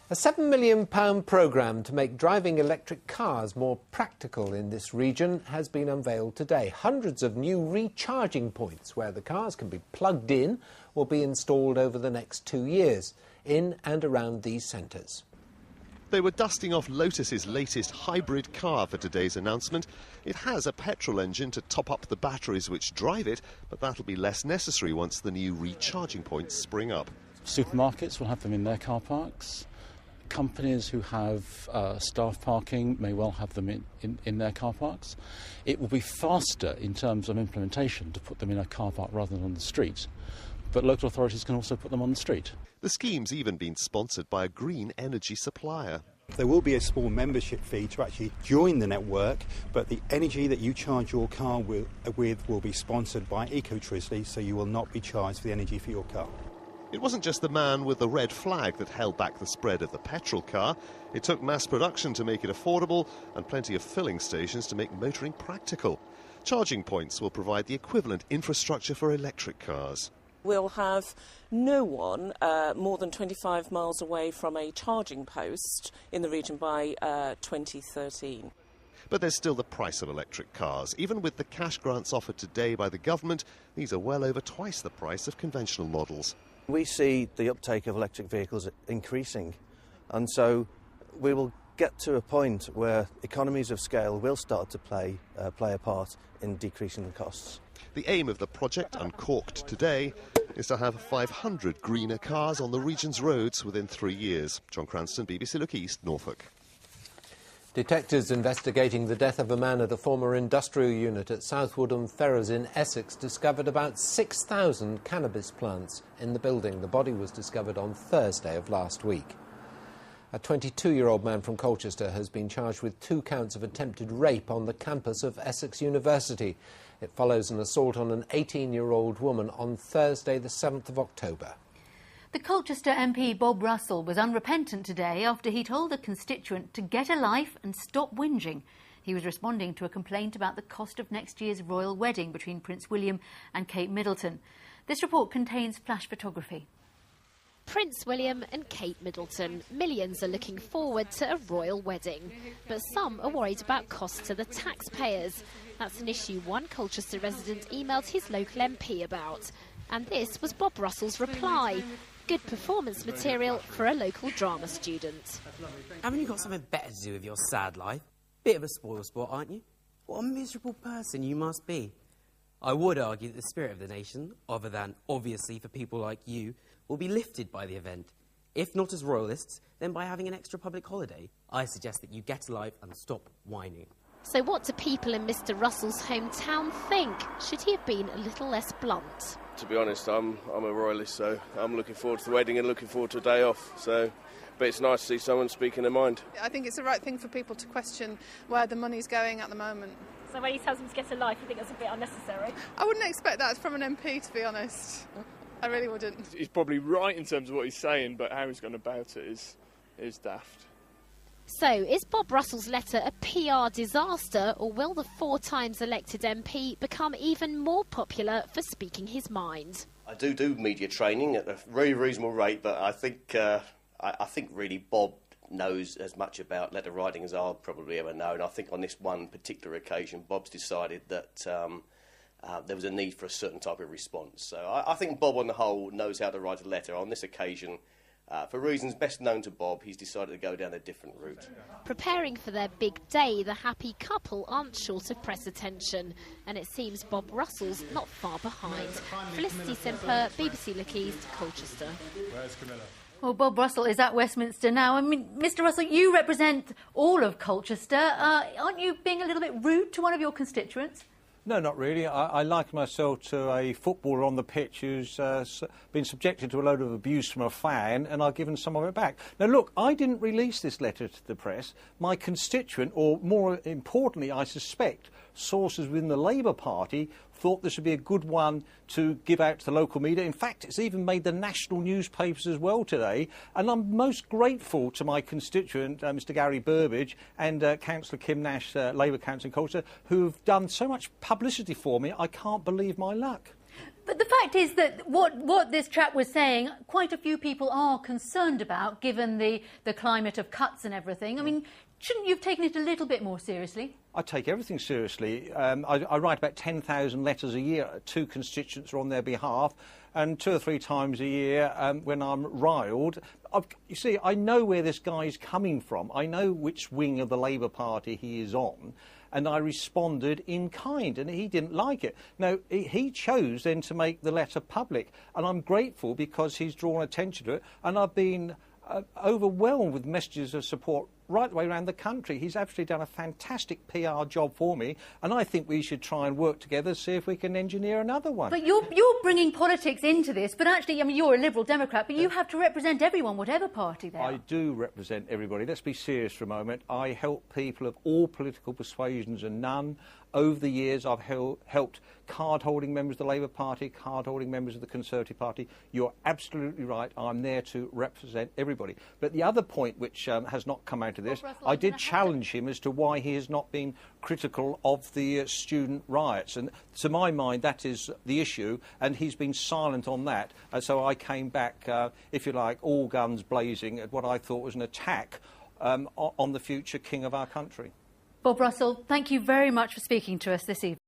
A £7 million programme to make driving electric cars more practical in this region has been unveiled today. Hundreds of new recharging points where the cars can be plugged in will be installed over the next 2 years in and around these centres. They were dusting off Lotus's latest hybrid car for today's announcement. It has a petrol engine to top up the batteries which drive it, but that'll be less necessary once the new recharging points spring up. Supermarkets will have them in their car parks. Companies who have staff parking may well have them in their car parks. It will be faster in terms of implementation to put them in a car park rather than on the street, but local authorities can also put them on the street. The scheme's even been sponsored by a green energy supplier. There will be a small membership fee to actually join the network, but the energy that you charge your car with will be sponsored by Ecotricity, so you will not be charged for the energy for your car. It wasn't just the man with the red flag that held back the spread of the petrol car. It took mass production to make it affordable and plenty of filling stations to make motoring practical. Charging points will provide the equivalent infrastructure for electric cars. We'll have no one more than 25 miles away from a charging post in the region by 2013. But there's still the price of electric cars. Even with the cash grants offered today by the government, these are well over twice the price of conventional models. We see the uptake of electric vehicles increasing, and so we will get to a point where economies of scale will start to play a part in decreasing the costs. The aim of the project, uncorked today, is to have 500 greener cars on the region's roads within 3 years. John Cranston, BBC Look East, Norfolk. Detectives investigating the death of a man at a former industrial unit at South Woodham Ferrers in Essex discovered about 6,000 cannabis plants in the building. The body was discovered on Thursday of last week. A 22-year-old man from Colchester has been charged with 2 counts of attempted rape on the campus of Essex University. It follows an assault on an 18-year-old woman on Thursday, the 7th of October. The Colchester MP Bob Russell was unrepentant today after he told a constituent to get a life and stop whinging. He was responding to a complaint about the cost of next year's royal wedding between Prince William and Kate Middleton. This report contains flash photography. Prince William and Kate Middleton. Millions are looking forward to a royal wedding, but some are worried about costs to the taxpayers. That's an issue one Colchester resident emailed his local MP about. And this was Bob Russell's reply. Good performance material for a local drama student. Haven't you got something better to do with your sad life? Bit of a spoilsport, aren't you? What a miserable person you must be. I would argue that the spirit of the nation, other than obviously for people like you, will be lifted by the event. If not as royalists, then by having an extra public holiday. I suggest that you get a life and stop whining. So what do people in Mr. Russell's hometown think? Should he have been a little less blunt? To be honest, I'm a royalist, so I'm looking forward to the wedding and looking forward to a day off. But it's nice to see someone speaking their mind. I think it's the right thing for people to question where the money's going at the moment. So when he tells them to get a life, you think that's a bit unnecessary? I wouldn't expect that from an MP, to be honest. I really wouldn't. He's probably right in terms of what he's saying, but how he's gone about it is daft. So, is Bob Russell's letter a PR disaster, or will the 4 times elected MP become even more popular for speaking his mind? I do media training at a very reasonable rate, but I think really Bob knows as much about letter writing as I'll probably ever know. And I think on this one particular occasion, Bob's decided that there was a need for a certain type of response. So I think Bob, on the whole, knows how to write a letter. On this occasion, for reasons best known to Bob, he's decided to go down a different route. Preparing for their big day, the happy couple aren't short of press attention, and it seems Bob Russell's not far behind. Felicity Semper, BBC Look East, Colchester. Where's Camilla? Well, Bob Russell is at Westminster now. I mean, Mr. Russell, you represent all of Colchester. Aren't you being a little bit rude to one of your constituents? No, not really. I liken myself to a footballer on the pitch who's been subjected to a load of abuse from a fan, and I've given some of it back. Now, look, I didn't release this letter to the press. My constituent, or more importantly, I suspect, sources within the Labour Party thought this would be a good one to give out to the local media. In fact, it's even made the national newspapers as well today. And I'm most grateful to my constituent, Mr Gary Burbidge, and Councillor Kim Nash, Labour Councillor in Colchester, who've done so much publicity for me, I can't believe my luck. But the fact is that what this chap was saying, quite a few people are concerned about, given the climate of cuts and everything. I mean, shouldn't you have taken it a little bit more seriously? I take everything seriously. I write about 10,000 letters a year to constituents on their behalf, and 2 or 3 times a year when I'm riled. You see, I know where this guy's coming from. I know which wing of the Labour Party he is on, and I responded in kind, and he didn't like it. Now, he chose then to make the letter public, and I'm grateful because he's drawn attention to it, and I've been overwhelmed with messages of support right the way around the country. He's actually done a fantastic PR job for me, and I think we should try and work together to see if we can engineer another one. But you're bringing politics into this, but actually, I mean, you're a Liberal Democrat, but you have to represent everyone, whatever party they are. I do represent everybody. Let's be serious for a moment. I help people of all political persuasions and none. Over the years, I've helped card-holding members of the Labour Party, card-holding members of the Conservative Party. You're absolutely right. I'm there to represent everybody. But the other point which has not come out of this, I did challenge him as to why he has not been critical of the student riots. And to my mind, that is the issue, and he's been silent on that. So I came back, if you like, all guns blazing at what I thought was an attack on the future king of our country. Bob Russell, thank you very much for speaking to us this evening.